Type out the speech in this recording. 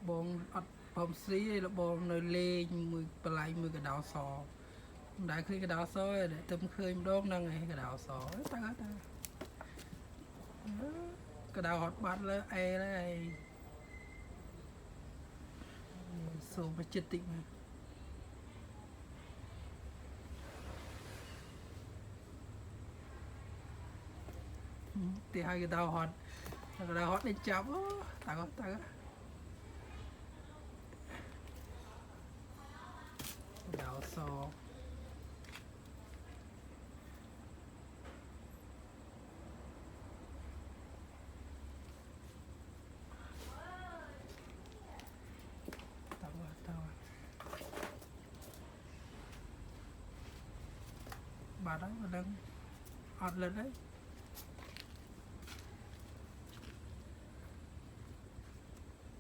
bông bông xí là bông nơi lên mùi bà lại mùi cái đào sò đại khi cái đào sò để tôm khơi đốt năng này cái đào sò ta cái đào hot bát là ai đấy số mà chết tịnh thì hai cái đào hot lên chấm ta có đào sò bà đó mà đang ọt lên đấy